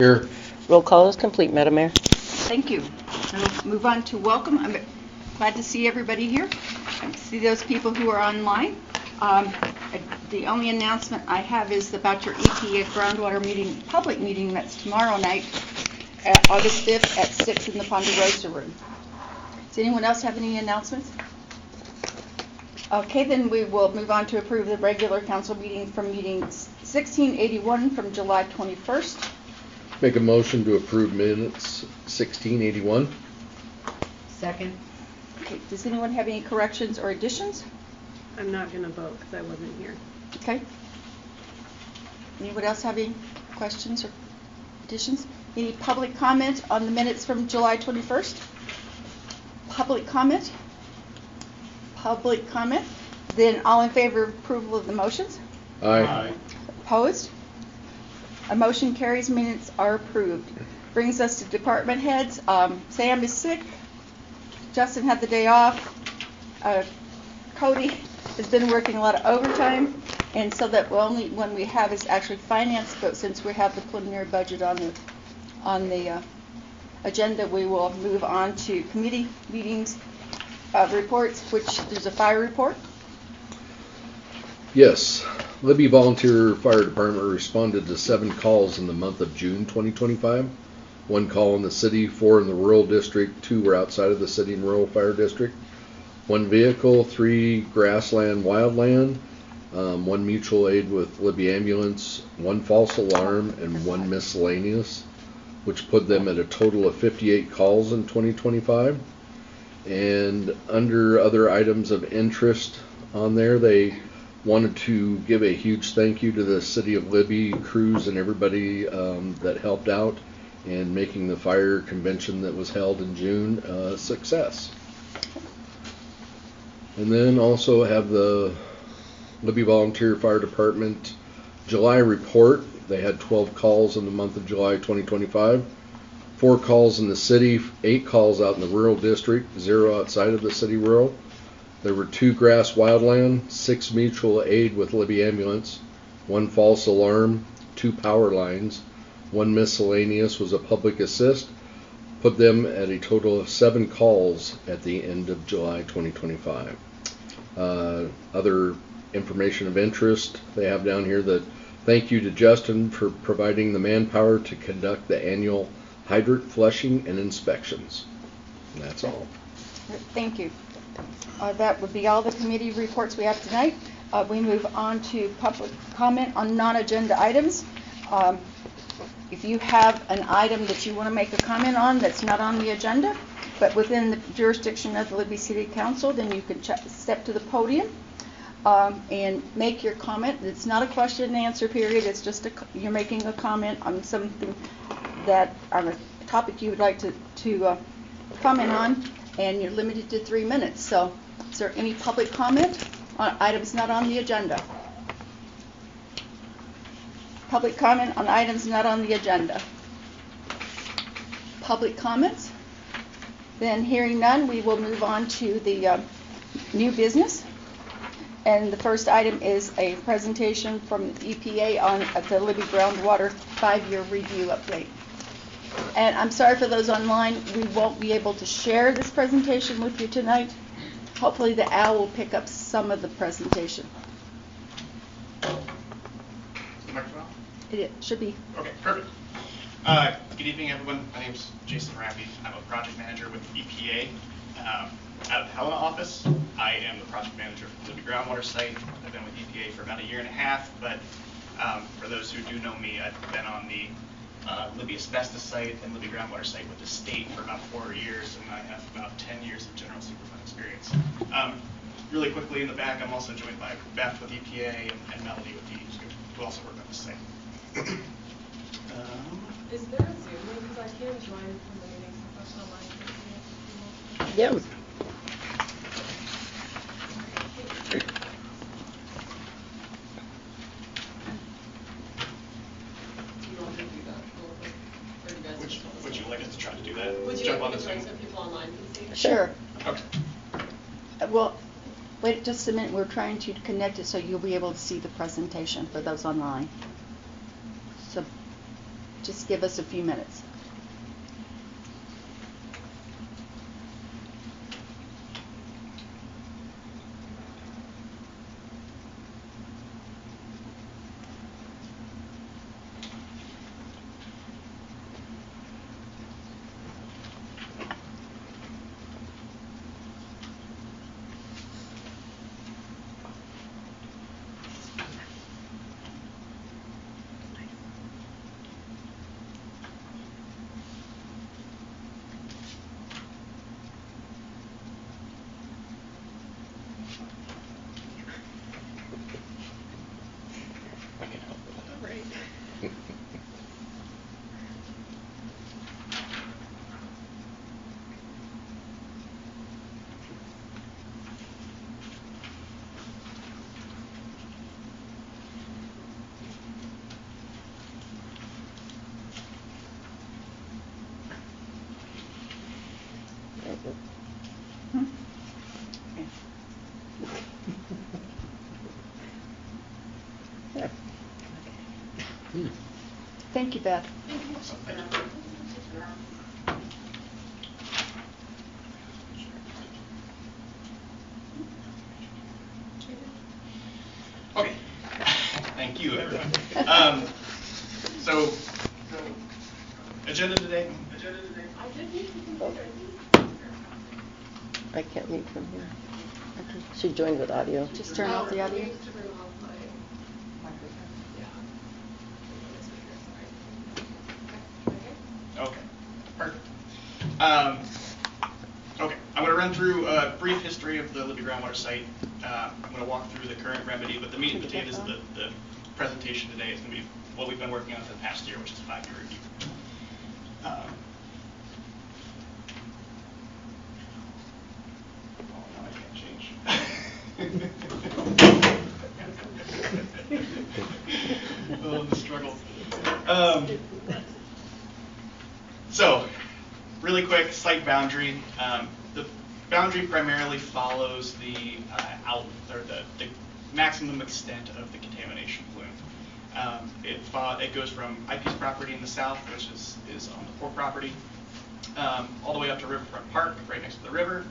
Here. Roll call is complete, Madam Mayor. Thank you. We'll move on to welcome. I'm glad to see everybody here. I see those people who are online. The only announcement I have is about your EPA groundwater meeting, public meeting that's tomorrow night, August 5th at 6 in the Ponderosa room. Does anyone else have any announcements? Okay, then we will move on to approve the regular council meeting from meeting 1681 from July 21st. Make a motion to approve minutes 1681. Second. Okay, does anyone have any corrections or additions? I'm not going to vote because I wasn't here. Okay. Anyone else have any questions or additions? Any public comment on the minutes from July 21st? Public comment? Public comment? Then all in favor of approval of the motions? Aye. Opposed? A motion carries, minutes are approved. Brings us to department heads. Sam is sick. Justin had the day off. Cody has been working a lot of overtime, and so that only one we have is actually finance, but since we have the preliminary budget on the agenda, we will move on to committee meetings reports, which there's a fire report. Yes. Libby Volunteer Fire Department responded to 7 calls in the month of June 2025. 1 call in the city, 4 in the rural district, 2 were outside of the city and rural fire district. 1 vehicle, 3 grassland, wildland, 1 mutual aid with Libby ambulance, 1 false alarm, and 1 miscellaneous, which put them at a total of 58 calls in 2025. And under other items of interest on there, they wanted to give a huge thank you to the city of Libby, crews, and everybody that helped out in making the fire convention that was held in June a success. And then also have the Libby Volunteer Fire Department July report. They had 12 calls in the month of July 2025. 4 calls in the city, 8 calls out in the rural district, 0 outside of the city rural. There were 2 grass wildland, 6 mutual aid with Libby ambulance, 1 false alarm, 2 power lines, 1 miscellaneous was a public assist, put them at a total of 7 calls at the end of July 2025. Other information of interest, they have down here that thank you to Justin for providing the manpower to conduct the annual hydrant flushing and inspections. And that's all. Thank you. That would be all the committee reports we have tonight. We move on to public comment on non-agenda items. If you have an item that you want to make a comment on that's not on the agenda, but within the jurisdiction of the Libby City Council, then you can step to the podium and make your comment. It's not a question and answer period. It's just you're making a comment on something that on a topic you would like to comment on, and you're limited to 3 minutes. So is there any public comment on items not on the agenda? Public comment on items not on the agenda. Public comments? Then hearing none, we will move on to the new business. And the first item is a presentation from the EPA on the Libby groundwater 5-year review update. And I'm sorry for those online, we won't be able to share this presentation with you tonight. Hopefully the owl will pick up some of the presentation. Microphone? It should be. Okay, perfect. Good evening, everyone. My name is Jason Raffy. I'm a project manager with EPA out of the Helena office. I am the project manager for the Libby groundwater site. I've been with EPA for about 1.5 years, but for those who do know me, I've been on the Libby asbestos site and Libby groundwater site with the state for about 4 years, and I have about 10 years of general superfund experience. Really quickly in the back, I'm also joined by Beth with EPA and Melody with DEQ, who also work on the site. Is there a Zoom link? Because I can't join from the meetings and post online. Yeah. Do you want to do that real quick? Or do you guys Would you like us to try to do that? Would you Jump like on me the to join Zoom? so people online can see? Sure. Okay. Well, wait just a minute. We're trying to connect it so you'll be able to see the presentation for those online. So Just give us a few minutes. Thank you, Beth. Okay. Thank you, everyone. So, agenda today. I can't mute from here. Okay. She joined with audio. Just turn off the audio. To turn off my microphone. Yeah. Okay, perfect. Okay, I'm going to run through a brief history of the Libby groundwater site. I'm going to walk through the current remedy, but the meat and potatoes of the presentation today is going to be what we've been working on for the past year, which is a 5-year review. Oh, I can't change. Oh, the struggle. So, really quick, site boundary. The boundary primarily follows the the maximum extent of the contamination plume. It goes from IP's property in the south, which is on the port property, all the way up to Riverfront Park, right next to the river.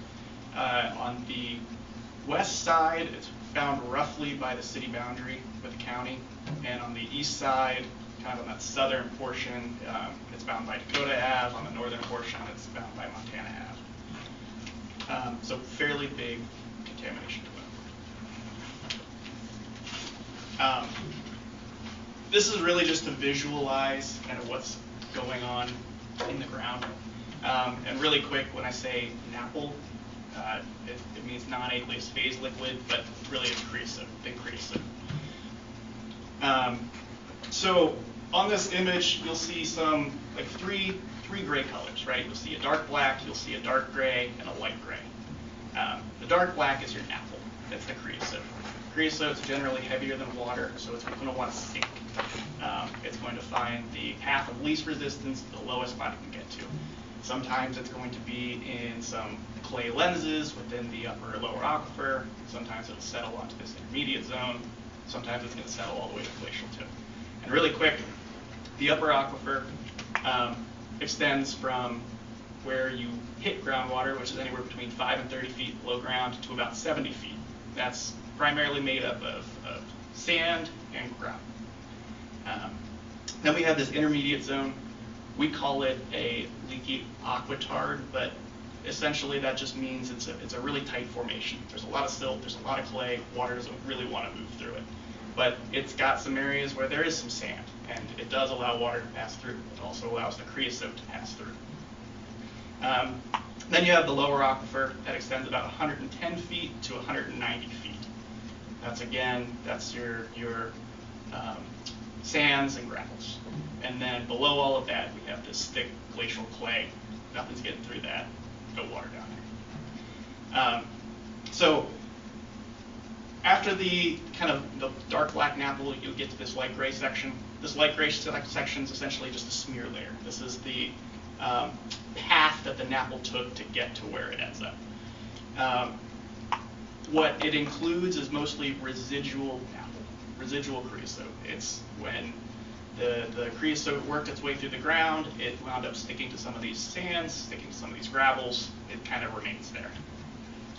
On the west side, it's bound roughly by the city boundary with the county, and on the east side, kind of on that southern portion, it's bound by Dakota Ave. On the northern portion, it's bound by Montana Ave. So fairly big contamination plume. This is really just to visualize kind of what's going on in the ground. And really quick, when I say NAPL, it means non-aqueous phase liquid, but really it's creosote, big creosote. So on this image, you'll see some like three gray colors, right? You'll see a dark black, you'll see a dark gray, and a light gray. The dark black is your NAPL. That's the creosote. Creosote's generally heavier than water, so it's going to want to sink. It's going to find the path of least resistance, the lowest spot it can get to. Sometimes it's going to be in some clay lenses within the upper or lower aquifer. Sometimes it'll settle onto this intermediate zone. Sometimes it's going to settle all the way to glacial tip. And really quick, the upper aquifer extends from where you hit groundwater, which is anywhere between 5 and 30 feet below ground, to about 70 feet. That's primarily made up of sand and gravel. Then we have this intermediate zone. We call it a leaky aquitard, but essentially that just means it's a really tight formation. There's a lot of silt, there's a lot of clay, water doesn't really want to move through it. But it's got some areas where there is some sand, and it does allow water to pass through. It also allows the creosote to pass through. Then you have the lower aquifer that extends about 110 feet to 190 feet. That's your sands and gravels. And then below all of that, we have this thick glacial clay. Nothing's getting through that. No water down there. So after the kind of the dark black NAPL, you'll get to this light gray section. This light gray section is essentially just a smear layer. This is the path that the NAPL took to get to where it ends up. What it includes is mostly residual NAPL, residual creosote. It's when The creosote worked its way through the ground. It wound up sticking to some of these sands, sticking to some of these gravels. It kind of remains there.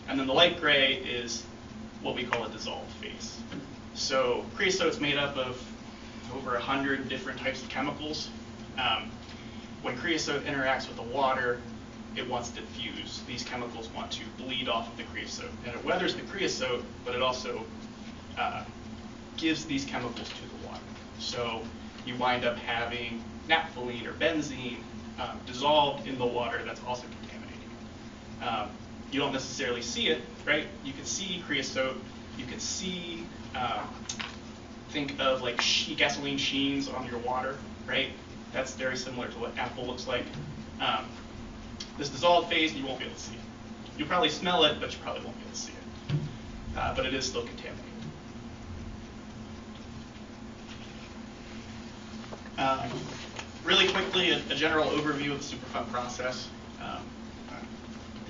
And then the light gray is what we call a dissolved phase. So creosote's made up of over 100 different types of chemicals. When creosote interacts with the water, it wants to fuse. These chemicals want to bleed off of the creosote. And it weathers the creosote, but it also gives these chemicals to the water. So you wind up having naphthalene or benzene dissolved in the water that's also contaminating. You don't necessarily see it, right? You can see creosote. You can see, think of like gasoline sheens on your water, right? That's very similar to what apple looks like. This dissolved phase, you won't be able to see it. You'll probably smell it, but you probably won't be able to see it. But it is still contaminated. Really quickly, a general overview of the Superfund process. I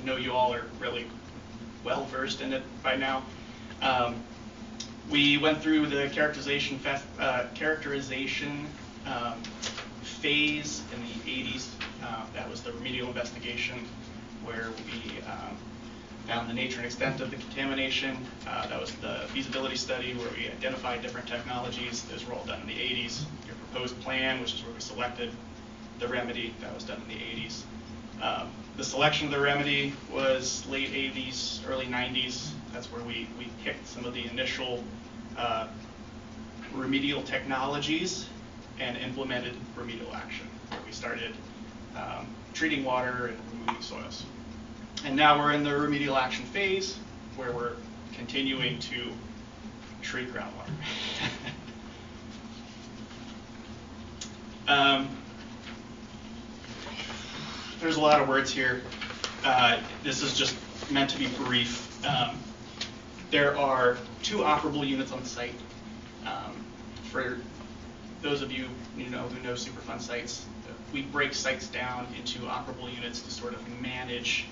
know you all are really well versed in it by now. We went through the characterization phase in the 80s. That was the remedial investigation where we found the nature and extent of the contamination. That was the feasibility study where we identified different technologies. Those were all done in the 80s. Your proposed plan, which is where we selected the remedy, that was done in the 80s. The selection of the remedy was late 80s, early 90s. That's where we picked some of the initial remedial technologies and implemented remedial action. We started treating water and removing soils. And now we're in the remedial action phase where we're continuing to treat groundwater. There's a lot of words here. This is just meant to be brief. There are 2 operable units on the site. For those of you who know Superfund sites, we break sites down into operable units to sort of manage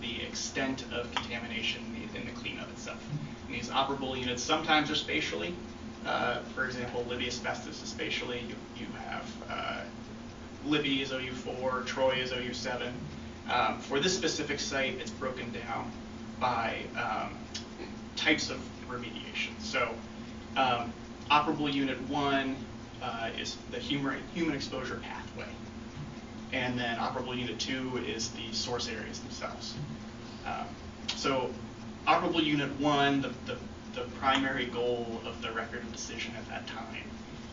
the extent of contamination in the cleanup itself. And these operable units sometimes are spatially. For example, Libby asbestos is spatially. You have Libby is OU4, Troy is OU7. For this specific site, it's broken down by types of remediation. So operable unit 1 is the human exposure pathway. And then operable unit 2 is the source areas themselves. So operable unit 1, the primary goal of the record of decision at that time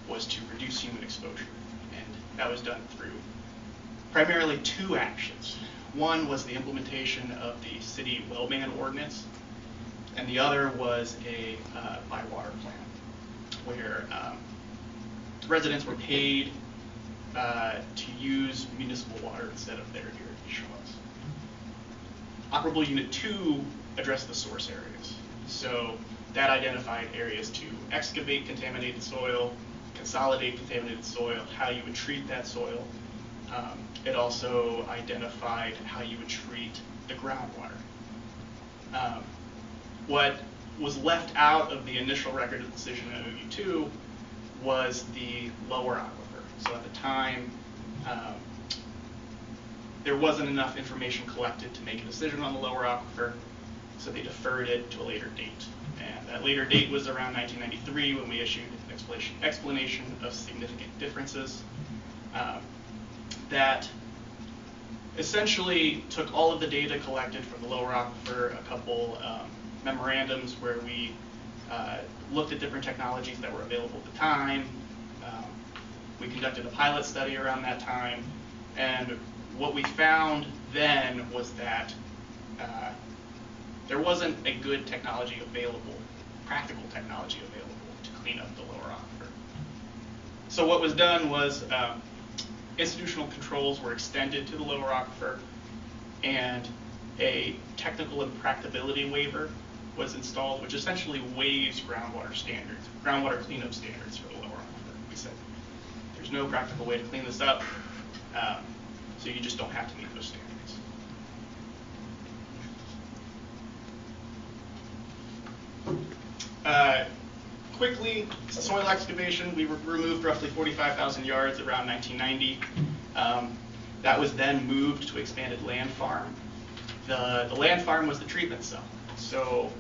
was to reduce human exposure. And that was done through primarily 2 actions. One was the implementation of the city well ban ordinance, and the other was a bywater plan, where residents were paid to use municipal water instead of their irrigation wells. Operable Unit 2 addressed the source areas. So that identified areas to excavate contaminated soil, consolidate contaminated soil, how you would treat that soil. It also identified how you would treat the groundwater. What was left out of the initial record of decision in OU2 was the lower aquifer. So at the time, there wasn't enough information collected to make a decision on the lower aquifer, so they deferred it to a later date. And that later date was around 1993 when we issued an explanation of significant differences that essentially took all of the data collected from the lower aquifer, a couple memorandums where we looked at different technologies that were available at the time. We conducted a pilot study around that time, and what we found then was that there wasn't a good technology available, practical technology available to clean up the lower aquifer. So what was done was institutional controls were extended to the lower aquifer, and a technical impracticability waiver was installed, which essentially waives groundwater standards, groundwater cleanup standards for the lower aquifer. We said there's no practical way to clean this up, so you just don't have to meet those standards. quickly, soil excavation, we removed roughly 45,000 yards around 1990. That was then moved to expanded land farm. The land farm was the treatment cell. So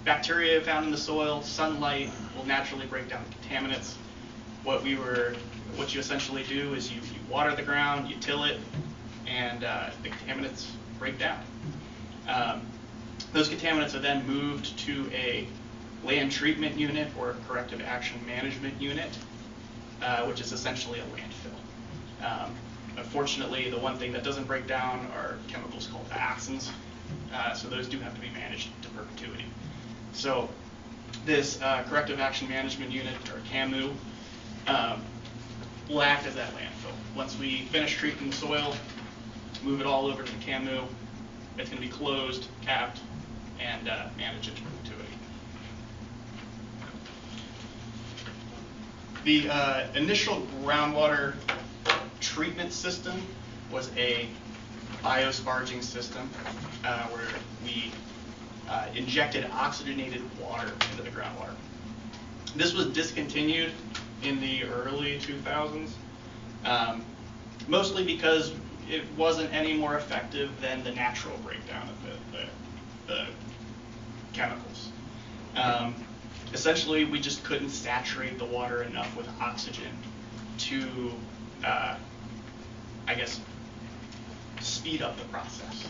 bacteria found in the soil, sunlight will naturally break down contaminants. What you essentially do is you water the ground, you till it, and the contaminants break down. Those contaminants are then moved to a land treatment unit or a corrective action management unit, which is essentially a landfill. Unfortunately, the one thing that doesn't break down are chemicals called dioxins, so those do have to be managed to perpetuity. So this corrective action management unit, or CAMU, will act as that landfill. Once we finish treating the soil, move it all over to the CAMU, it's going to be closed, capped, and managed into perpetuity. The initial groundwater treatment system was a biosparging system where we injected oxygenated water into the groundwater. This was discontinued in the early 2000s, mostly because it wasn't any more effective than the natural breakdown of the chemicals. Essentially, we just couldn't saturate the water enough with oxygen to, I guess, speed up the process.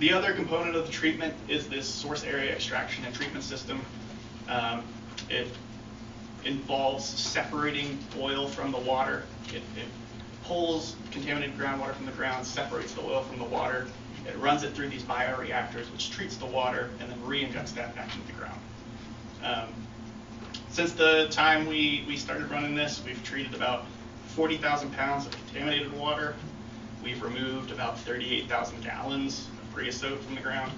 The other component of the treatment is this source area extraction and treatment system. It involves separating oil from the water. It pulls contaminated groundwater from the ground, separates the oil from the water. It runs it through these bioreactors, which treats the water, and then re-injects that back into the ground. Since the time we started running this, we've treated about 40,000 pounds of contaminated water. We've removed about 38,000 gallons of creosote from the ground.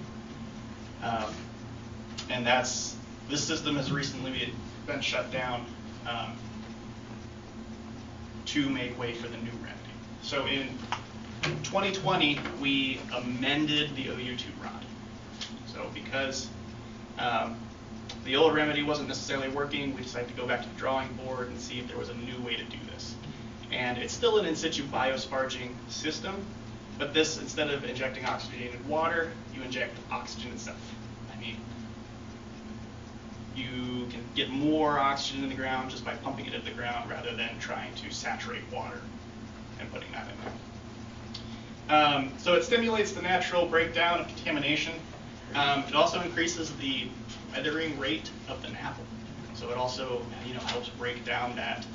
And this system has recently been shut down to make way for the new remedy. So in 2020, we amended the OU2 rod. So because the old remedy wasn't necessarily working, we decided to go back to the drawing board and see if there was a new way to do this. And it's still an in situ biosparging system, but this, instead of injecting oxygenated water, you inject oxygen itself. I mean, you can get more oxygen in the ground just by pumping it into the ground rather than trying to saturate water and putting that in there. So it stimulates the natural breakdown of contamination. It also increases the weathering rate of the napple. So it also, helps break down that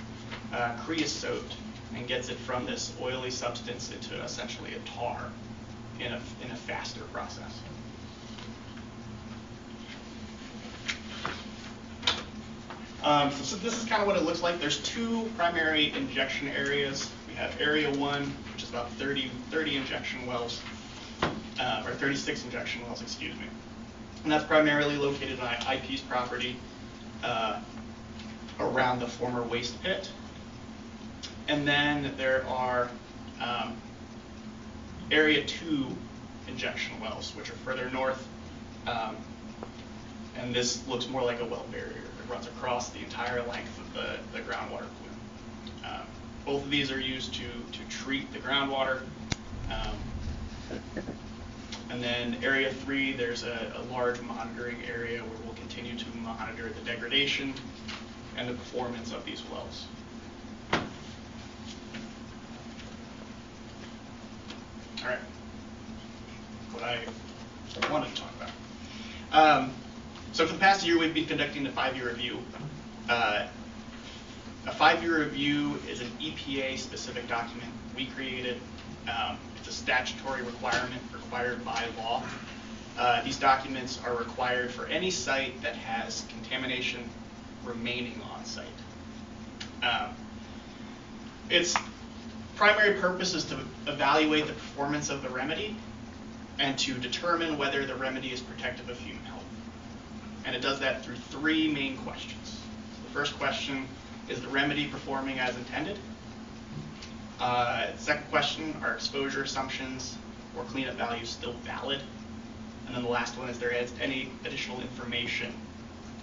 creosote and gets it from this oily substance into essentially a tar in a faster process. So this is kind of what it looks like. There's two primary injection areas. We have area 1, which is about 30 injection wells, or 36 injection wells, excuse me. And that's primarily located on IP's property around the former waste pit. And then there are area 2 injection wells, which are further north. And this looks more like a well barrier. It runs across the entire length of the groundwater plume. Both of these are used to treat the groundwater. And then area 3, there's a large monitoring area where we'll continue to monitor the degradation and the performance of these wells. All right, what I wanted to talk about. So for the past year, we've been conducting a 5-year review. A 5-year review is an EPA-specific document we created. It's a statutory requirement required by law. These documents are required for any site that has contamination remaining on site. Its primary purpose is to evaluate the performance of the remedy and to determine whether the remedy is protective of human health. And it does that through 3 main questions. The first question, is the remedy performing as intended? Second question, are exposure assumptions or cleanup values still valid? And And then the last one is there is any additional information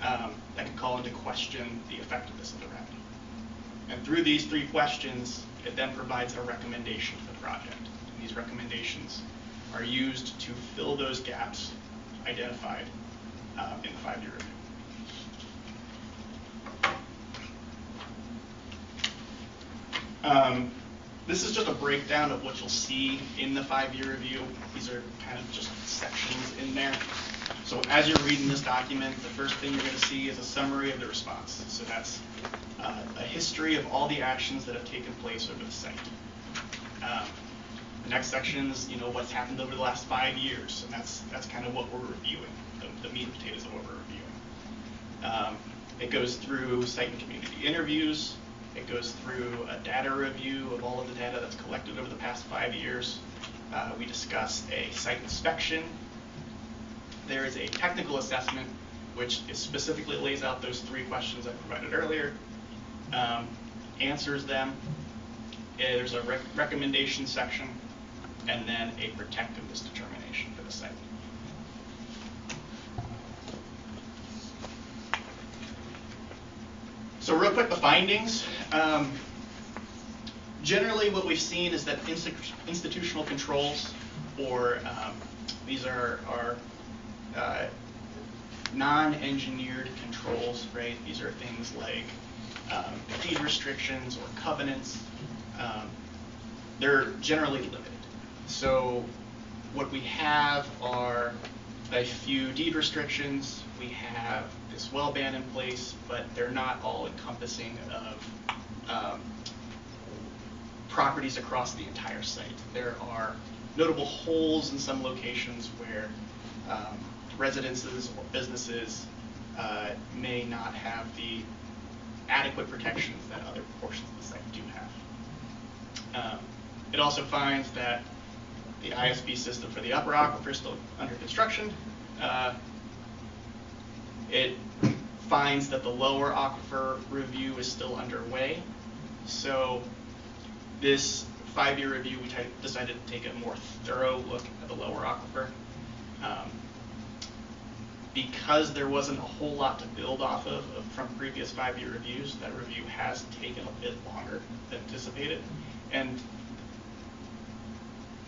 that can call into question the effectiveness of the remedy. And through these 3 questions, it then provides a recommendation for the project. And these recommendations are used to fill those gaps identified in the 5-year review. This is just a breakdown of what you'll see in the 5-year review. These are kind of just sections in there. So as you're reading this document, the first thing you're going to see is a summary of the response. So that's a history of all the actions that have taken place over the site. The next section is, what's happened over the last 5 years, and that's kind of what we're reviewing, the meat and potatoes of what we're reviewing. It goes through site and community interviews. It goes through a data review of all of the data that's collected over the past 5 years. We discuss a site inspection. There is a technical assessment, which specifically lays out those 3 questions I provided earlier, answers them. There's a recommendation section, and then a protectiveness determination for the site. So real quick, the findings. Generally, what we've seen is that institutional controls, or these are non-engineered controls, right? These are things like deed restrictions or covenants. They're generally limited. So what we have are a few deed restrictions. We have this well ban in place, but they're not all encompassing of properties across the entire site. There are notable holes in some locations where residences or businesses may not have the adequate protections that other portions of the site do have. It also finds that the ISB system for the upper aquifer is still under construction. It finds that the lower aquifer review is still underway. So this 5-year review, we decided to take a more thorough look at the lower aquifer. Because there wasn't a whole lot to build off of from previous 5-year reviews, that review has taken a bit longer than anticipated. And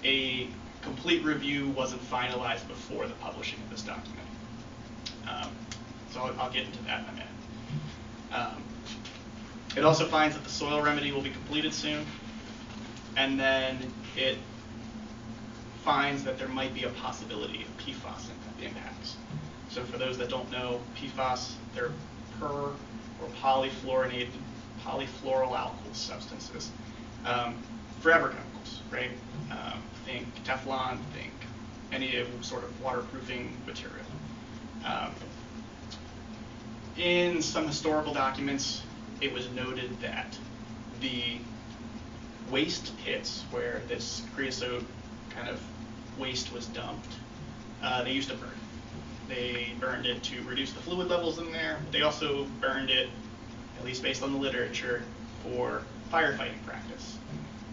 a complete review wasn't finalized before the publishing of this document. So I'll get into that in a minute. It also finds that the soil remedy will be completed soon, and then it finds that there might be a possibility of PFAS impacts. So for those that don't know, PFAS, they're per or polyfluorinated, polyfluoroalkyl substances, forever chemicals, right? Think Teflon, think any sort of waterproofing material. In some historical documents, it was noted that the waste pits where this creosote kind of waste was dumped, they used to burn. They burned it to reduce the fluid levels in there. They also burned it, at least based on the literature, for firefighting practice.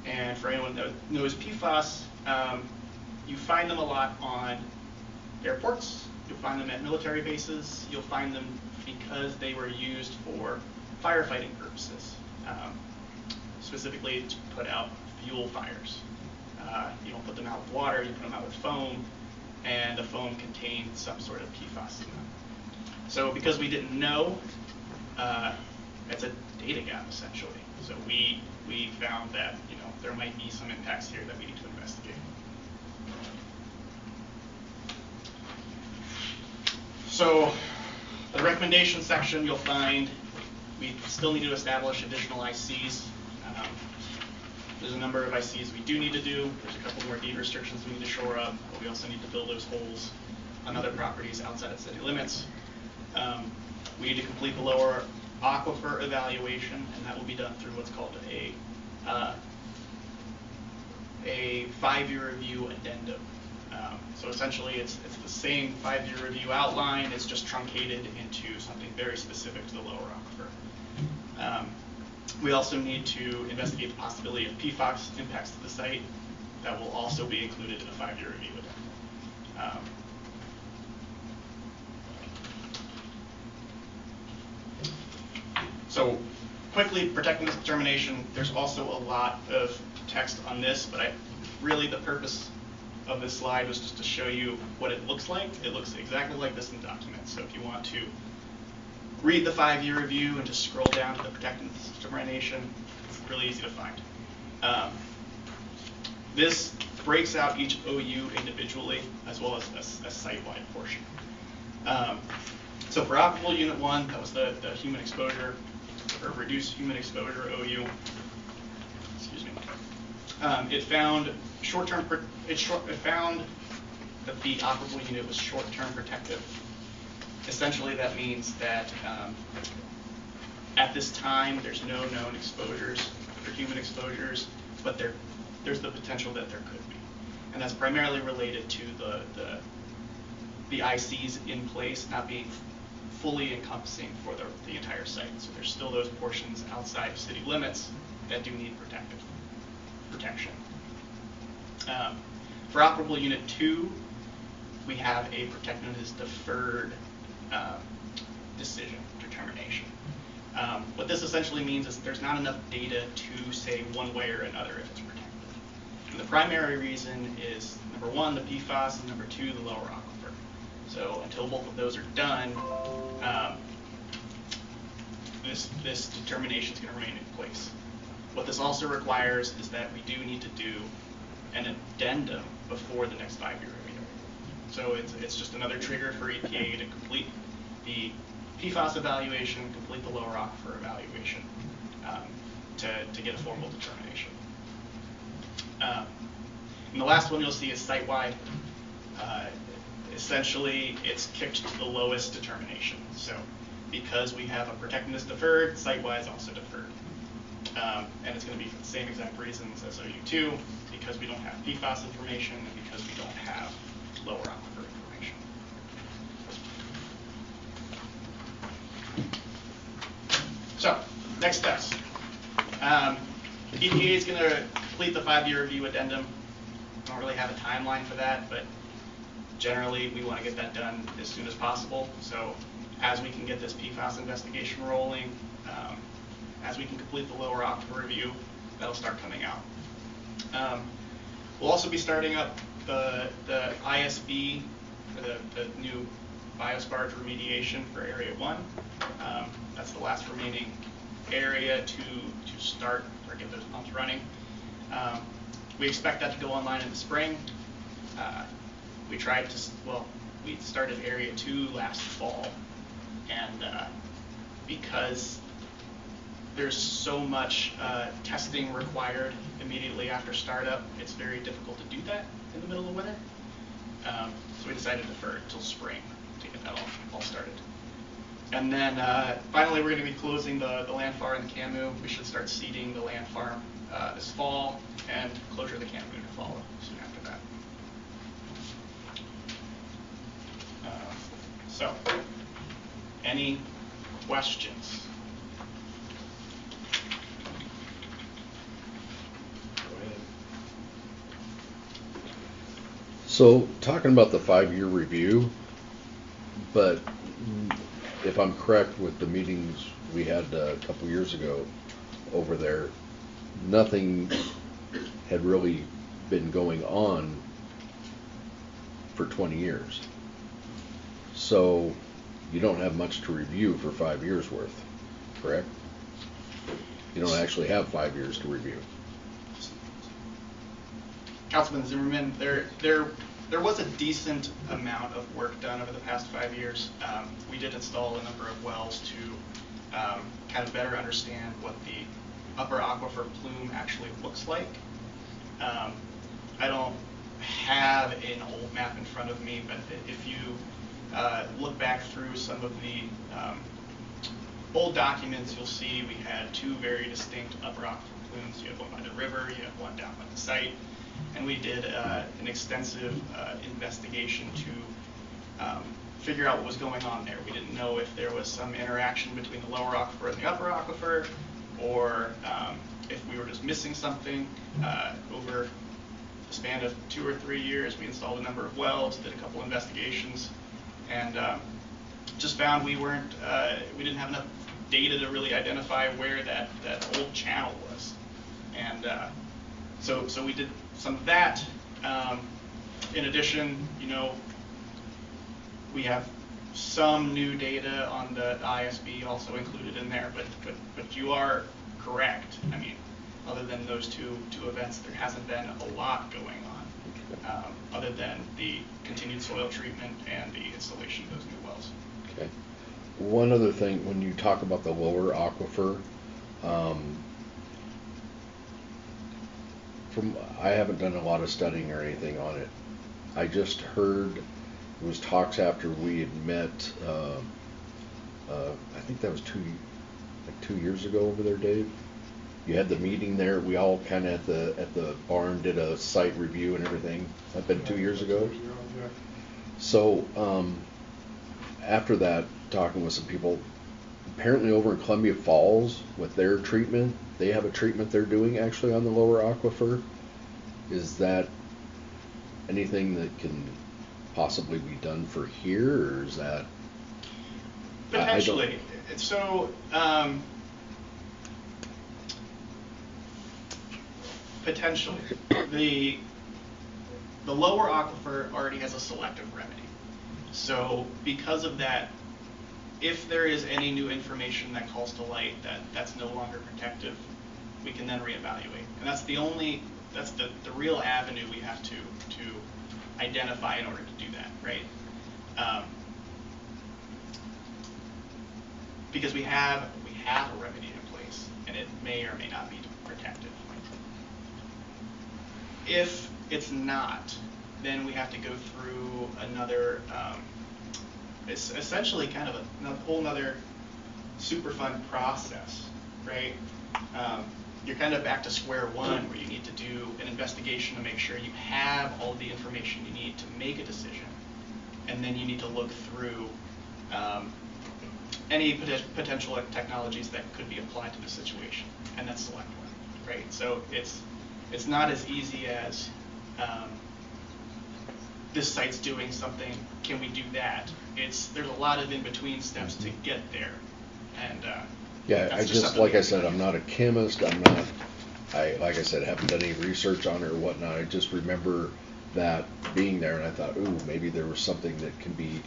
And for anyone that knows PFAS, you find them a lot on airports. You'll find them at military bases. You'll find them because they were used for firefighting purposes, specifically to put out fuel fires. You don't put them out with water, you put them out with foam, and the foam contained some sort of PFAS in them. So because we didn't know, it's a data gap essentially. So we found that there might be some impacts here that we need to investigate. So the recommendation section, you'll find we still need to establish additional ICs. There's a number of ICs we do need to do. There's a couple more deed restrictions we need to shore up, but we also need to fill those holes on other properties outside of city limits. We need to complete the lower aquifer evaluation, and that will be done through what's called a 5-year review addendum. So essentially, it's the same 5-year review outline. It's just truncated into something very specific to the lower aquifer. We also need to investigate the possibility of PFAS impacts to the site. That will also be included in a 5-year review. So quickly, protectiveness determination, there's also a lot of text on this, but really the purpose of this slide was just to show you what it looks like. It looks exactly like this in the document. So if you want to read the 5-year review and just scroll down to the protectiveness determination, it's really easy to find. This breaks out each OU individually as well as a site-wide portion. So for operable unit 1, that was the human exposure, or reduced human exposure OU. Excuse me. It found it found that the operable unit was short-term protective. Essentially, that means that at this time there's no known exposures for human exposures, but there's the potential that there could be, and that's primarily related to the ICs in place not being fully encompassing for the entire site. So there's still those portions outside of city limits that do need protection. For operable unit 2, we have a protectiveness deferred decision determination. What this essentially means is there's not enough data to say one way or another if it's protected. And the primary reason is, number 1, the PFAS, and number 2, the lower aquifer. So until both of those are done, this determination is going to remain in place. What this also requires is that we do need to do an addendum before the next 5-year review. So it's just another trigger for EPA to complete the PFAS evaluation, complete the lower aquifer evaluation to get a formal determination. And the last one you'll see is site-wide. Essentially, it's kicked to the lowest determination. So because we have a protectiveness deferred, site-wide is also deferred. And it's going to be for the same exact reasons as OU2, because we don't have PFAS information and because we don't have lower aquifer information. So, next steps. EPA is going to complete the 5-year review addendum. I don't really have a timeline for that, but generally we want to get that done as soon as possible. So as we can get this PFAS investigation rolling, as we can complete the lower aquifer review, that'll start coming out. We'll also be starting up the ISB, for the new biosparge remediation for Area 1. That's the last remaining area to start or get those pumps running. We expect that to go online in the spring. We started Area 2 last fall, and because there's so much testing required immediately after startup, it's very difficult to do that in the middle of winter. So we decided to defer it until spring to get that all started. And then finally, we're going to be closing the land farm and the CAMU. We should start seeding the land farm this fall, and closure of the CAMU to follow soon after that. So, any questions? So, talking about the 5-year review, but if I'm correct with the meetings we had a couple years ago over there, nothing had really been going on for 20 years. So, you don't have much to review for 5 years worth, correct? You don't actually have 5 years to review. Councilman Zimmerman, there was a decent amount of work done over the past 5 years. We did install a number of wells to kind of better understand what the upper aquifer plume actually looks like. I don't have an old map in front of me, but if you look back through some of the old documents, you'll see we had 2 very distinct upper aquifer plumes. You have one by the river, you have one down by the site. And we did an extensive investigation to figure out what was going on there. We didn't know if there was some interaction between the lower aquifer and the upper aquifer, or if we were just missing something. Over the span of 2 or 3 years, we installed a number of wells, did a couple investigations, and just found we didn't have enough data to really identify where that old channel was. And so we did some of that. In addition, we have some new data on the ISB also included in there, but you are correct. I mean, other than those two events, there hasn't been a lot going on, other than the continued soil treatment and the installation of those new wells. Okay. One other thing, when you talk about the lower aquifer, I haven't done a lot of studying or anything on it. I just heard it was talks after we had met. I think that was 2 years ago over there, Dave. You had the meeting there. We all kind of at the barn did a site review and everything. That's been 2 years ago. So after that, talking with some people, apparently over in Columbia Falls with their treatment, they have a treatment they're doing actually on the lower aquifer. Is that anything that can possibly be done for here, or is that potentially? So potentially, the lower aquifer already has a selective remedy. So because of that, if there is any new information that calls to light that's no longer protective, we can then reevaluate. And that's the real avenue we have to identify in order to do that, right? Because we have a remedy in place, and it may or may not be protective. If it's not, then we have to go through another, it's essentially kind of a whole nother Superfund process, right? You're kind of back to square one, where you need to do an investigation to make sure you have all the information you need to make a decision, and then you need to look through any potential technologies that could be applied to the situation, and then select one, right? So it's not as easy as this site's doing something, can we do that? There's a lot of in-between steps to get there, and yeah, I just like I said, I'm not a chemist. Like I said, haven't done any research on it or whatnot. I just remember that being there, and I thought, ooh, maybe there was something that can be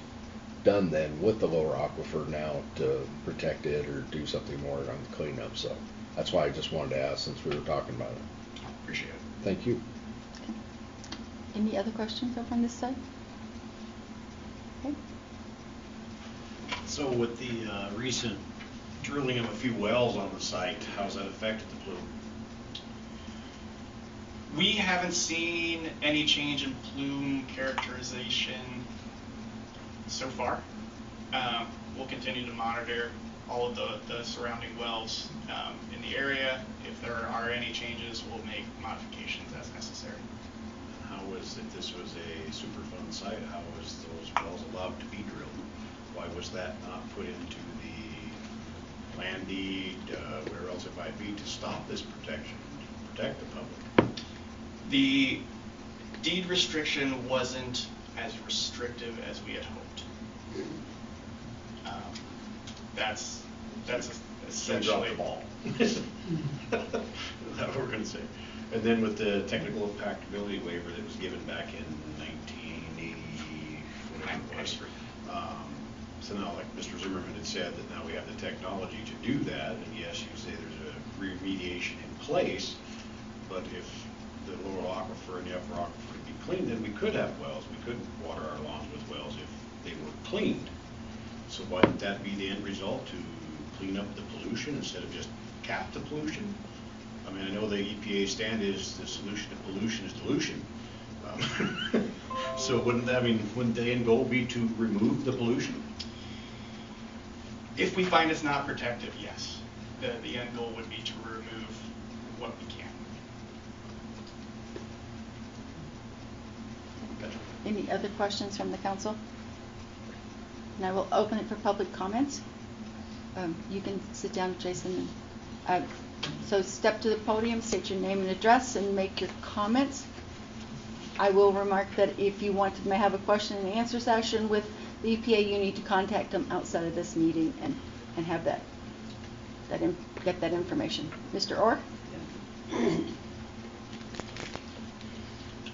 done then with the lower aquifer now to protect it or do something more on the cleanup. So that's why I just wanted to ask, since we were talking about it. Appreciate it. Thank you. Okay. Any other questions over on this side? Okay. So with the recent drilling of a few wells on the site, how's that affected the plume? We haven't seen any change in plume characterization so far. We'll continue to monitor all of the surrounding wells in the area. If there are any changes, we'll make modifications as necessary. How was, if this was a Superfund site, how was those wells allowed to be drilled? Why was that not put into the land deed, where else it might be, to stop this protection, to protect the public? The deed restriction wasn't as restrictive as we had hoped. That's essentially. Drop the ball. Is that what we're going to say? And then with the technical impactability waiver that was given back in 1980, whatever it was. So now, like Mr. Zimmerman had said, that now we have the technology to do that, and yes, you say there's a remediation in place, but if the lower aquifer and the upper aquifer to be cleaned, then we could have wells. We could water our lawns with wells if they were cleaned. So why wouldn't that be the end result, to clean up the pollution instead of just cap the pollution? I mean, I know the EPA stand is the solution to pollution is dilution. So wouldn't the end goal be to remove the pollution? If we find it's not protective, yes. The end goal would be to remove what we can. Any other questions from the council? And I will open it for public comments. You can sit down, Jason. So step to the podium, state your name and address, and make your comments. I will remark that if you want to have a question and answer session with the EPA, you need to contact them outside of this meeting and have that get that information. Mr. Orr?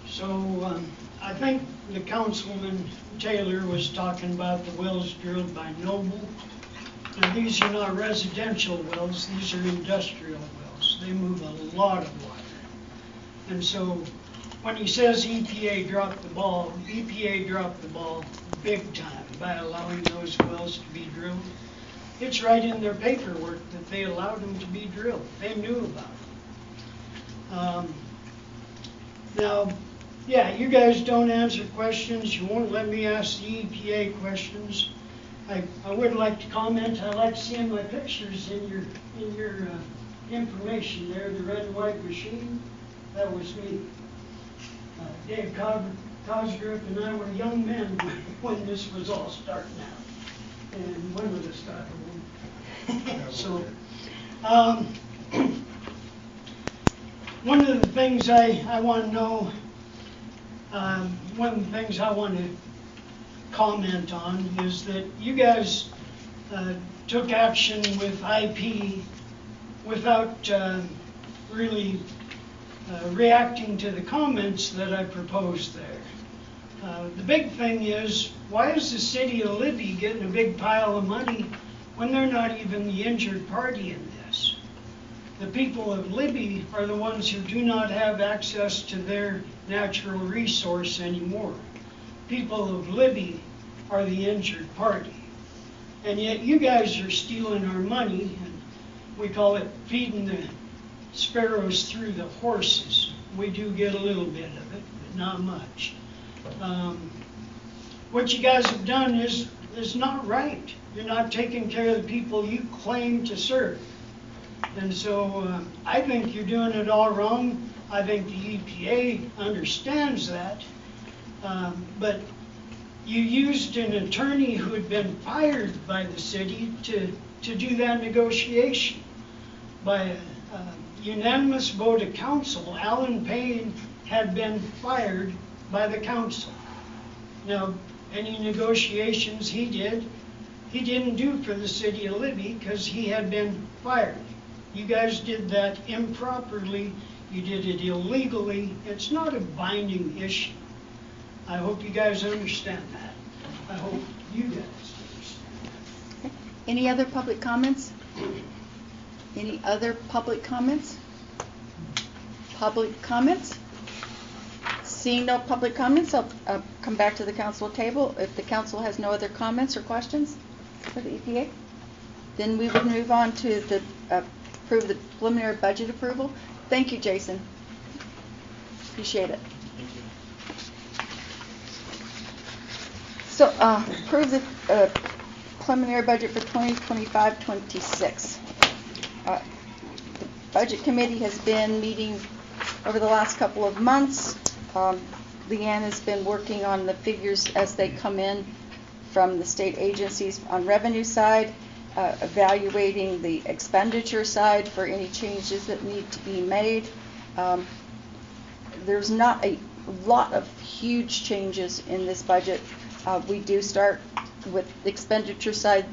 So, I think the Councilman Taylor was talking about the wells drilled by Noble. Now, these are not residential wells, these are industrial wells. They move a lot of water. And so, when he says EPA dropped the ball big time by allowing those wells to be drilled. It's right in their paperwork that they allowed them to be drilled. They knew about it. Now, yeah, you guys don't answer questions. You won't let me ask the EPA questions. I would like to comment. I like seeing my pictures in your information there. The red and white machine. That was me. Dave Cosgrove and I were young men when this was all starting out. And when was it starting? So, one of the things I want to know, one of the things I want to comment on is that you guys took action with IP without really reacting to the comments that I proposed there. The big thing is, why is the city of Libby getting a big pile of money when they're not even the injured party in this? The people of Libby are the ones who do not have access to their natural resource anymore. People of Libby are the injured party. And yet you guys are stealing our money, and we call it feeding the sparrows through the horses. We do get a little bit of it, but not much. What you guys have done is not right. You're not taking care of the people you claim to serve. And so I think you're doing it all wrong. I think the EPA understands that. But you used an attorney who had been fired by the city to do that negotiation. By a unanimous vote of council, Alan Payne had been fired by the council. Now, any negotiations he didn't do for the city of Libby because he had been fired. You guys did that improperly. You did it illegally. It's not a binding issue. I hope you guys understand that. I hope you guys understand that. Any other public comments? Any other public comments? Public comments? Seeing no public comments, I'll come back to the council table. If the council has no other comments or questions for the EPA, then we would move on to the approve the preliminary budget approval. Thank you, Jason. Appreciate it. Thank you. So, approve the preliminary budget for 2025-26. The budget committee has been meeting over the last couple of months. Leanne has been working on the figures as they come in from the state agencies on revenue side, evaluating the expenditure side for any changes that need to be made. There's not a lot of huge changes in this budget. We do start with the expenditure side.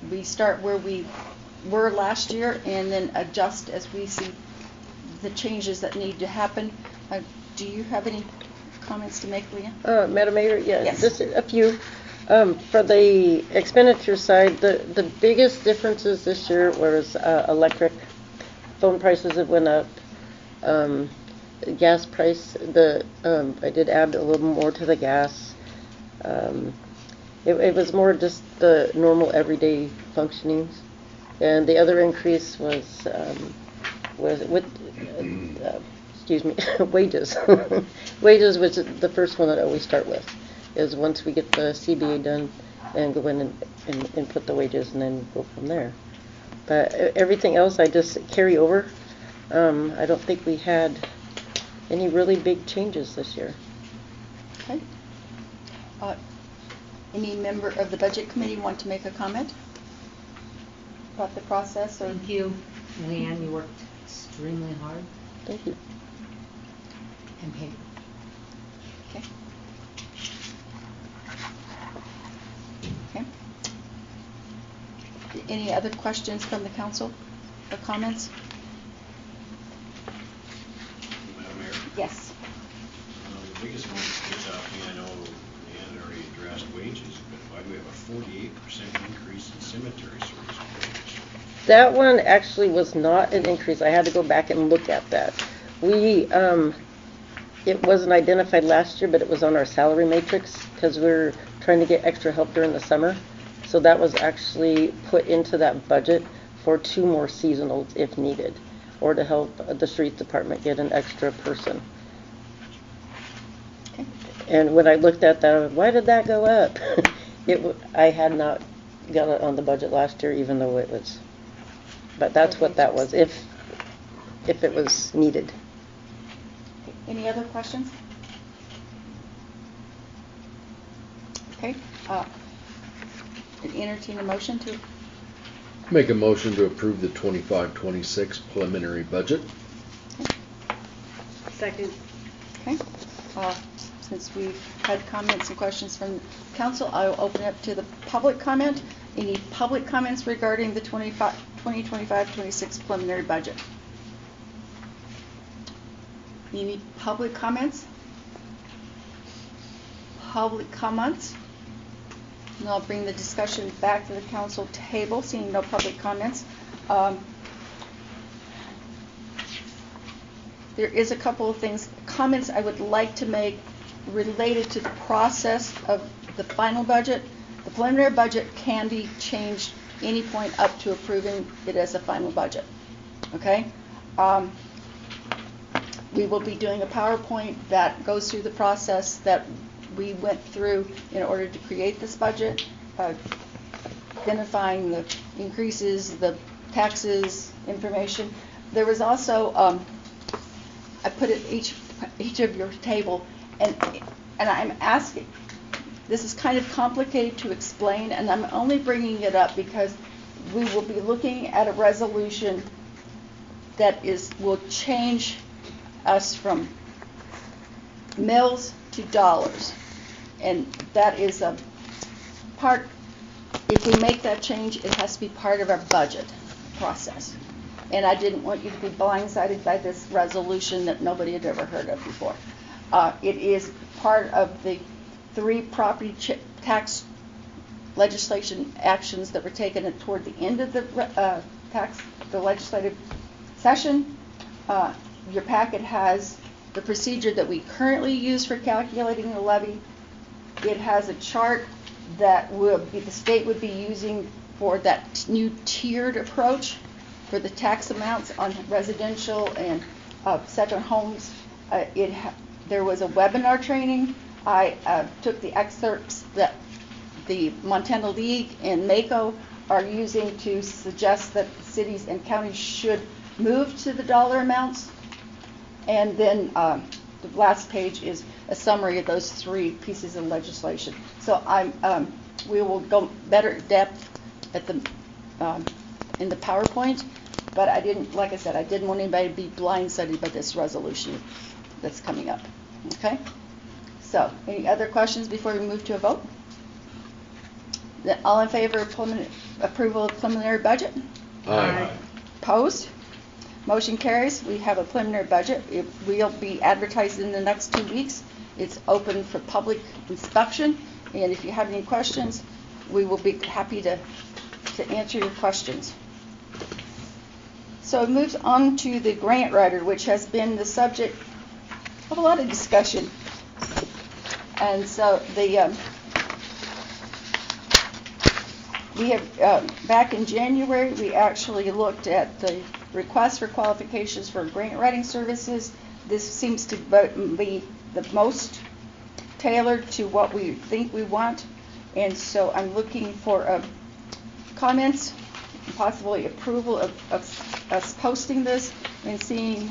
We start where we were last year and then adjust as we see the changes that need to happen. Do you have any comments to make, Leah? Madam Mayor, Yes. just a few. For the expenditure side, the biggest differences this year was electric. Phone prices have went up. Gas price, I did add a little more to the gas. It was more just the normal everyday functionings. And the other increase was with excuse me, wages. Wages was the first one that I always start with, is once we get the CBA done and go in and put the wages and then go from there. But everything else I just carry over. I don't think we had any really big changes this year. Okay. Any member of the budget committee want to make a comment about the process? Or Thank you, Leanne, you worked extremely hard Thank you. and paid. Okay. Okay. Any other questions from the council? or comments? Madam Mayor? Yes. The biggest one that sticks out to me, I know Leanne already addressed wages, but why do we have a 48% increase in cemetery service wages? That one actually was not an increase. I had to go back and look at that. It wasn't identified last year, but it was on our salary matrix because we're trying to get extra help during the summer. So that was actually put into that budget for 2 more seasonals if needed, or to help the street department get an extra person. Okay. And when I looked at that, why did that go up? I had not got it on the budget last year, even though it was. But that's what that was, if it was needed. Any other questions? Okay. Entertain a motion to. Make a motion to approve the 25-26 preliminary budget. Second. Okay. Since we've had comments and questions from council, I will open up to the public comment. Any public comments regarding the 2025-26 preliminary budget? Any public comments? Public comments? And I'll bring the discussion back to the council table, seeing no public comments. There is a couple of comments I would like to make related to the process of the final budget. The preliminary budget can be changed any point up to approving it as a final budget. Okay? We will be doing a PowerPoint that goes through the process that we went through in order to create this budget, identifying the increases, the taxes, information. There was also, I put it each of your table, and I'm asking, this is kind of complicated to explain, and I'm only bringing it up because we will be looking at a resolution that will change us from mills to dollars. And that is a part, if we make that change, it has to be part of our budget process. And I didn't want you to be blindsided by this resolution that nobody had ever heard of before. It is part of the 3 property tax legislation actions that were taken toward the end of the legislative session. Your packet has the procedure that we currently use for calculating the levy. It has a chart that the state would be using for that new tiered approach for the tax amounts on residential and second homes. There was a webinar training. I took the excerpts that the Montana League and MACO are using to suggest that cities and counties should move to the dollar amounts. And then the last page is a summary of those 3 pieces of legislation. So we will go better depth at in the PowerPoint, but I didn't, like I said, I didn't want anybody to be blindsided by this resolution that's coming up. Okay? So, any other questions before we move to a vote? All in favor of approval of preliminary budget? Aye. Opposed? Motion carries. We have a preliminary budget. It will be advertised in the next 2 weeks. It's open for public inspection, and if you have any questions, we will be happy to answer your questions. So it moves on to the grant writer, which has been the subject of a lot of discussion. And so we have, back in January, we actually looked at the request for qualifications for grant writing services. This seems to be the most tailored to what we think we want. And so I'm looking for comments, possibly approval of us posting this and seeing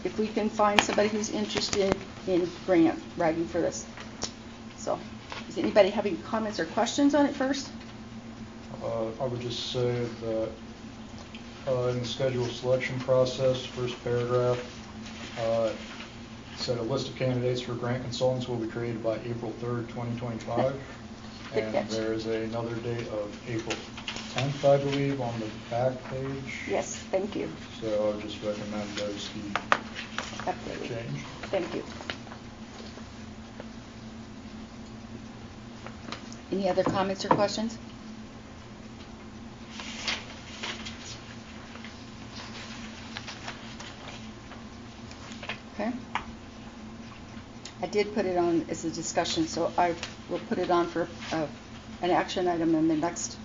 if we can find somebody who's interested in grant writing for this. So, does anybody have any comments or questions on it first? I would just say that in the schedule selection process, first paragraph, said a list of candidates for grant consultants will be created by April 3rd, 2025. And there is another date of April 10th, I believe, on the back page. Yes, thank you. So I would just recommend those be Updated. changed. Thank you. Any other comments or questions? Okay. I did put it on as a discussion, so I will put it on for an action item in the next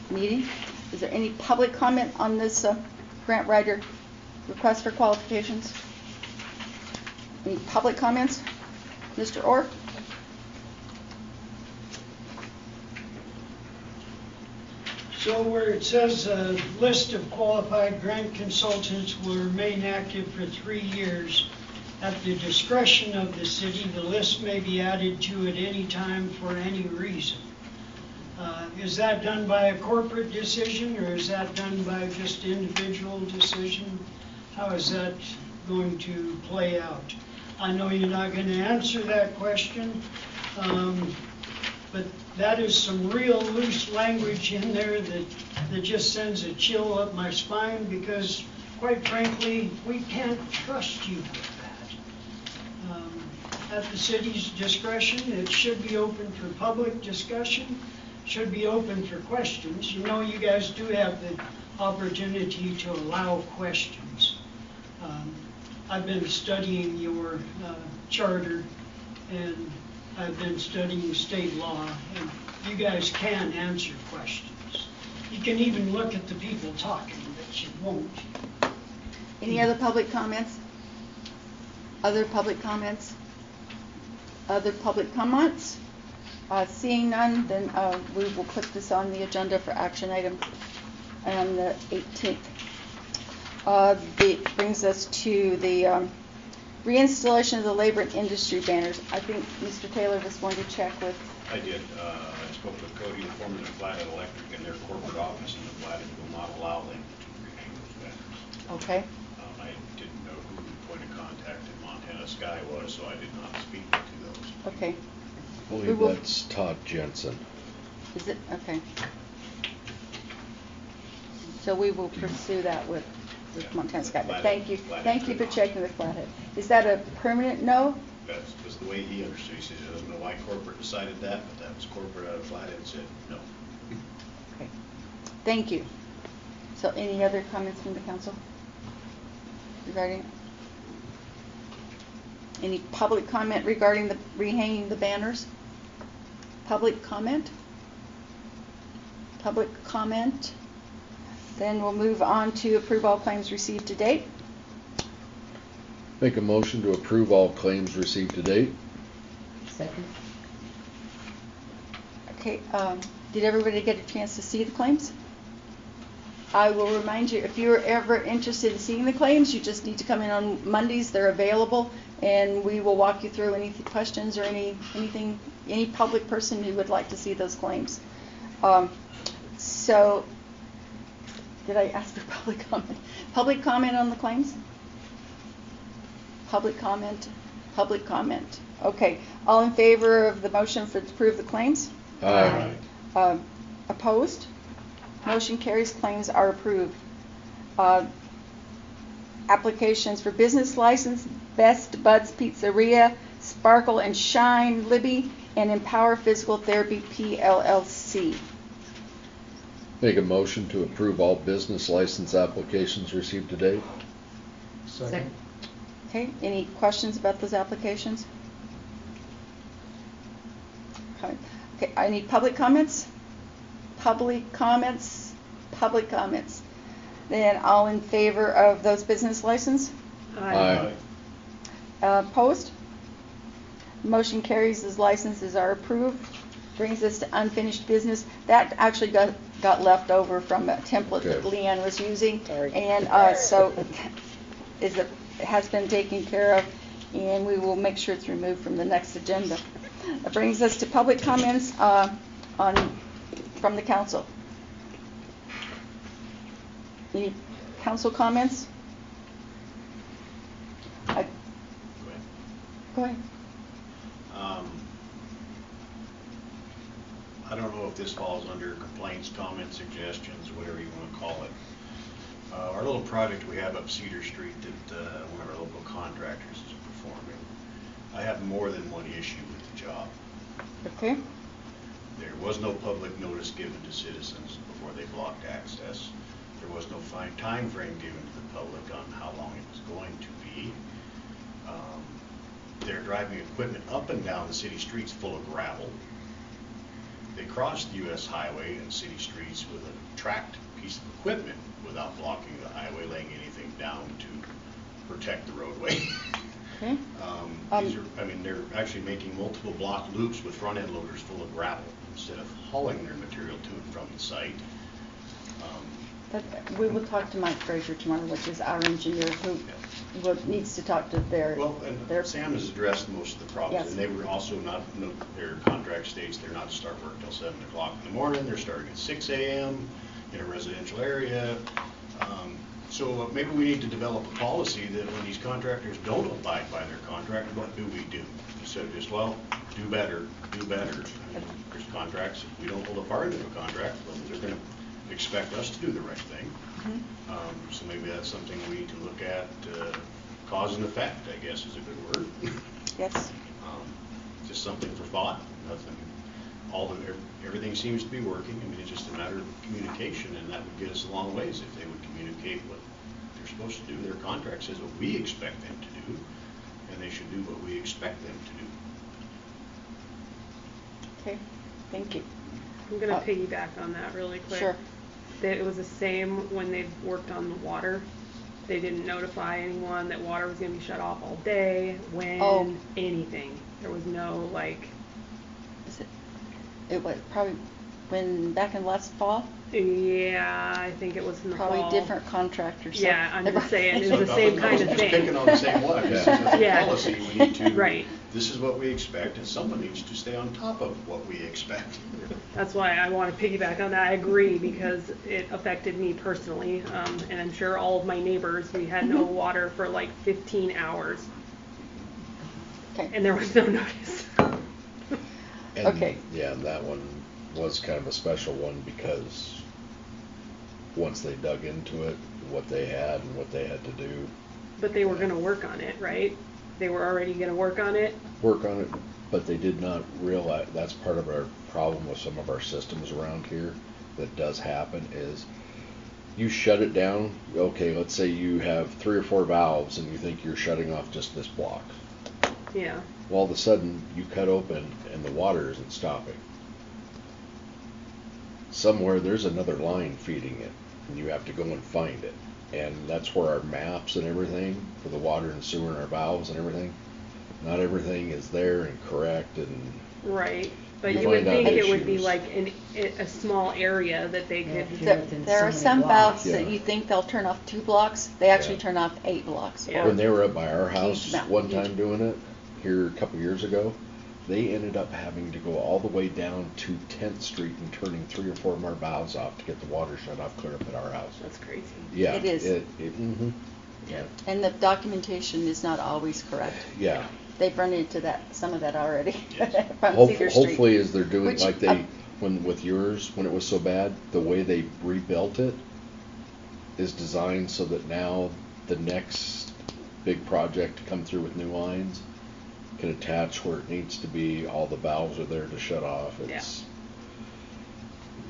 meeting. Is there any public comment on this grant writer request for qualifications? Any public comments? Mr. Orr? So where it says a list of qualified grant consultants will remain active for 3 years, at the discretion of the city, the list may be added to at any time for any reason. Is that done by a corporate decision, or is that done by just individual decision? How is that going to play out? I know you're not going to answer that question, but that is some real loose language in there that just sends a chill up my spine, because quite frankly, we can't trust you with that. At the city's discretion, it should be open for public discussion, should be open for questions. You know, you guys do have the opportunity to allow questions. I've been studying your charter, and I've been studying state law, and you guys can answer questions. You can even look at the people talking, but you won't. Any other public comments? Other public comments? Other public comments? Seeing none, then we will put this on the agenda for action item on the 18th. It brings us to the reinstallation of the labor and industry banners. I think Mr. Taylor was going to check with. I did. I spoke with Cody, the foreman of Flathead Electric, in their corporate office, and the Flathead will not allow them to rehang those banners. Okay. I didn't know who the point of contact in Montana Sky was, so I did not speak to those. Okay. I believe that's Todd Jensen. Is it? Okay. So we will pursue that with Montana Sky. But thank you. Thank you for checking with Flathead. Is that a permanent no? That was the way he understood. He said he doesn't know why corporate decided that, but that was corporate out of Flathead said no. Okay. Thank you. So any other comments from the council regarding any public comment regarding the rehanging the banners? Public comment? Public comment? Then we'll move on to approve all claims received to date. Make a motion to approve all claims received to date. Second. Okay, did everybody get a chance to see the claims? I will remind you, if you're ever interested in seeing the claims, you just need to come in on Mondays. They're available, and we will walk you through any questions or anything, any public person who would like to see those claims. So, did I ask for public comment? Public comment on the claims? Public comment? Public comment. Okay, all in favor of the motion to approve the claims? Aye. Opposed? Motion carries. Claims are approved. Applications for business license, Best Buds Pizzeria, Sparkle and Shine, Libby, and Empower Physical Therapy, PLLC. Make a motion to approve all business license applications received to date. Second. Okay, any questions about those applications? Okay, I need public comments? Public comments? Public comments. Then all in favor of those business license? Aye. Opposed? Motion carries as licenses are approved. Brings us to unfinished business. That actually got left over from a template that Leanne was using. Sorry. And so it has been taken care of, and we will make sure it's removed from the next agenda. That brings us to public comments from the council. Any council comments? Go ahead. I don't know if this falls under complaints, comments, suggestions, whatever you want to call it. Our little project we have up Cedar Street that one of our local contractors is performing, I have more than one issue with the job. Okay, There was no public notice given to citizens before they blocked access. There was no fine time frame given to the public on how long it was going to be. They're driving equipment up and down the city streets full of gravel. They crossed the U.S. highway and city streets with a tracked piece of equipment without blocking the highway, laying anything down to protect the roadway. okay. They're actually making multiple block loops with front end loaders full of gravel instead of hauling their material to and from the site. We will talk to Mike Frazier tomorrow, which is our engineer who needs to talk to their. Well, and Sam has addressed most of the problems, Yes. and they were also their contract states they're not to start work till 7 o'clock in the morning. They're starting at 6 a.m. in a residential area. So maybe we need to develop a policy that when these contractors don't abide by their contract, what do we do? Instead of just, well, do better, do better. I mean, there's contracts, if we don't hold up our end of a contract, well, they're going to expect us to do the right thing. So maybe that's something we need to look at. Cause and effect, I guess, is a good word. Yes. Just something for thought. Nothing. Everything seems to be working. I mean, it's just a matter of communication, and that would get us a long ways if they would communicate what they're supposed to do. Their contract says what we expect them to do, and they should do what we expect them to do. Okay, thank you. I'm gonna piggyback on that really quick. Sure. It was the same when they worked on the water. They didn't notify anyone that water was gonna be shut off all day, when, anything. There was no, like. It was probably back in last fall? Yeah, I think it was in the fall. Probably different contractors. So Yeah, I'm just saying, everybody- it's the same kind of Just thing. picking on the same one. This is a Yeah. policy. We need to. Right. This is what we expect, and someone needs to stay on top of what we expect. That's why I want to piggyback on that. I agree because it affected me personally, and I'm sure all of my neighbors. We had no water for like 15 hours, Okay. and there was no notice. And, Okay. Yeah, and that one was kind of a special one because once they dug into it, what they had and what they had to do. But they were going to work on it, right? They were already going to work on it. Work on it, but they did not realize, that's part of our problem with some of our systems around here that does happen is you shut it down. Okay, let's say you have 3 or 4 valves and you think you're shutting off just this block. Yeah. Well, all of a sudden you cut open and the water isn't stopping. Somewhere there's another line feeding it and you have to go and find it. And that's where our maps and everything for the water and sewer and our valves and everything, not everything is there and correct and Right. But You you would find out think it would be issues. like a small area that they Yeah, could. if you're within There so are many some blocks. valves that Yeah. you think they'll turn off 2 blocks, they actually Yeah. turn off 8 blocks. Yeah. when they were up by our house Huge amount, one huge. time doing it here a couple years ago, they ended up having to go all the way down to 10th Street and turning 3 or 4 more valves off to get the water shut off clear up at our house. That's crazy. Yeah, It is. Yeah. And the documentation is not always correct. Yeah. They've run into some of that already Yes. from Cedar Street. Hopefully, as they're doing Which, like they when with yours when it was so bad, the way they rebuilt it is designed so that now the next big project to come through with new lines can attach where it needs to be. All the valves are there to shut off.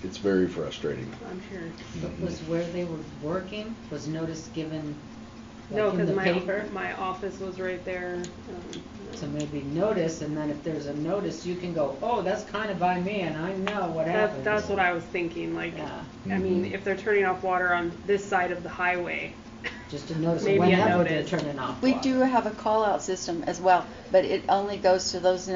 It's very frustrating. I'm sure. But was where they were working, was notice given No, like in because the paper? my office was right there. So maybe notice, and then if there's a notice, you can go, oh, that's kind of by me, and I know what happened. That's what I was thinking. Like, Yeah. I mean, Mhm. if they're turning off water on this side of the highway, Just to notice Maybe a whenever they're notice. turning off We water. do have a call-out system as well, but it only goes to those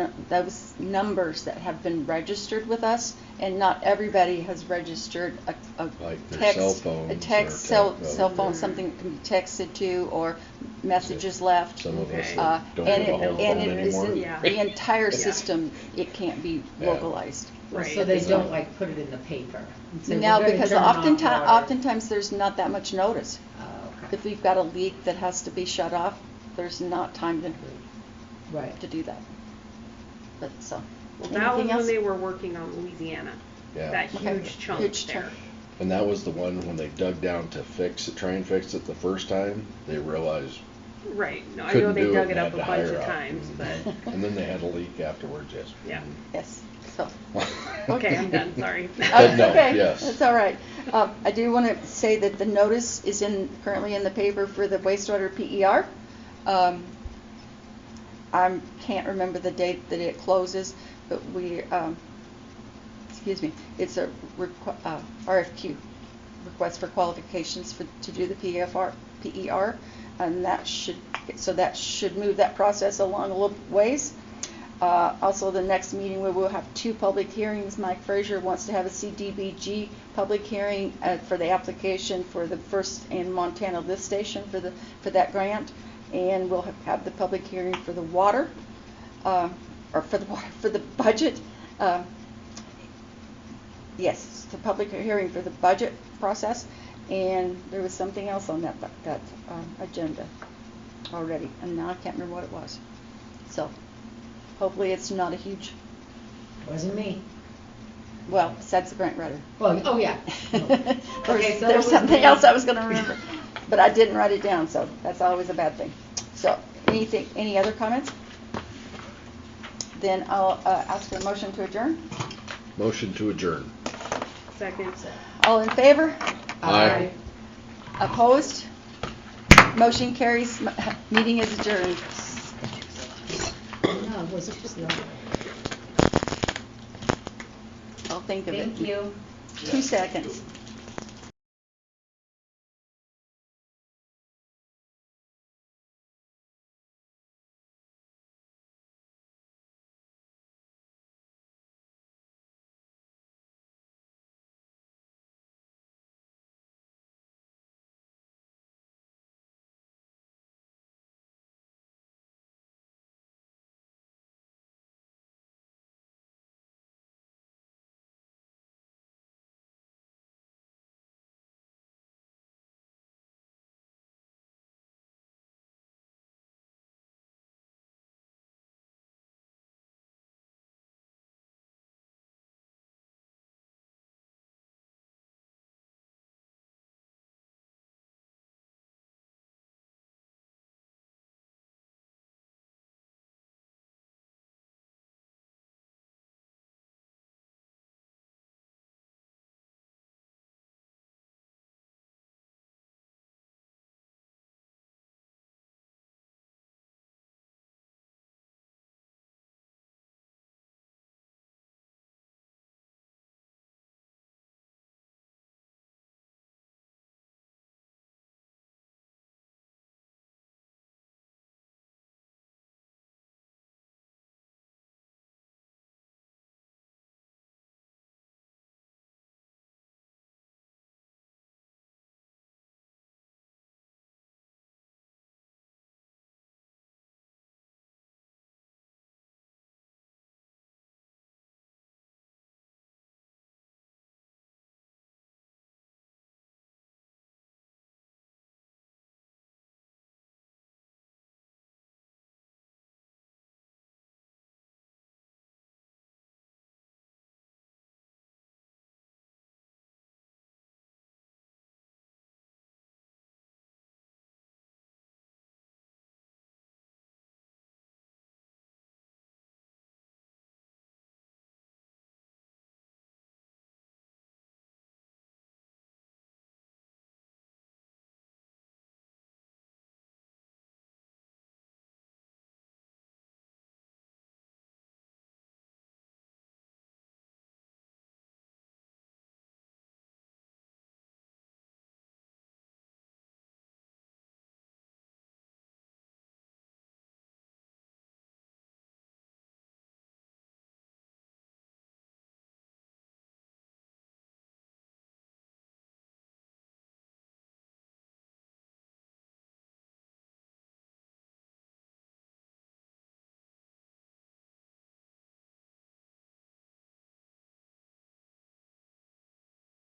numbers that have been registered with us, and not everybody has registered a Like their text, cell phones a text, or cell phone, something that can be texted to, or messages left. Some of us Okay. that don't And have a home phone it is anymore. in Yeah. the entire system, it can't be Yeah. localized. right? So they it's don't not- like put it in the paper and say, No, we're gonna because turn off water. oftentimes there's not that much notice. Oh, okay. If we've got a leak that has to be shut off, there's not time to Right. do that. But so, Well, that was Anything when else? they were working on Louisiana. Yeah. That Okay. huge chunk Huge there. chunk. And that was the one when they dug down to fix it, try and fix it the first time, they realized Right. No, I know couldn't they do it dug and it had up a to bunch hire of out. times, but And then they had a leak afterwards, yes. yeah. Yes, so. Okay, I'm done. Sorry. But no, Okay, yes. that's all right. I do want to say that the notice is currently in the paper for the wastewater PER. I can't remember the date that it closes, but it's a RFQ, request for qualifications to do the PER, and that should move that process along a little ways. Also, the next meeting, we will have 2 public hearings. Mike Frazier wants to have a CDBG public hearing for the application for the first in Montana lift station for that grant, and we'll have the public hearing for the water, or for the budget. Yes, the public hearing for the budget process, and there was something else on that agenda already, and now I can't remember what it was. So. Hopefully it's not a huge, Wasn't me. well, besides the grant writer. Well, oh, yeah. Okay, so it There's was something me. else I was gonna remember, but I didn't write it down, so that's always a bad thing. So, any other comments? Then I'll ask for a motion to adjourn. Motion to adjourn. Second. All in favor? Aye. Opposed? Motion carries. Meeting is adjourned. No, it was just the. I'll think of it. Thank you. 2 seconds.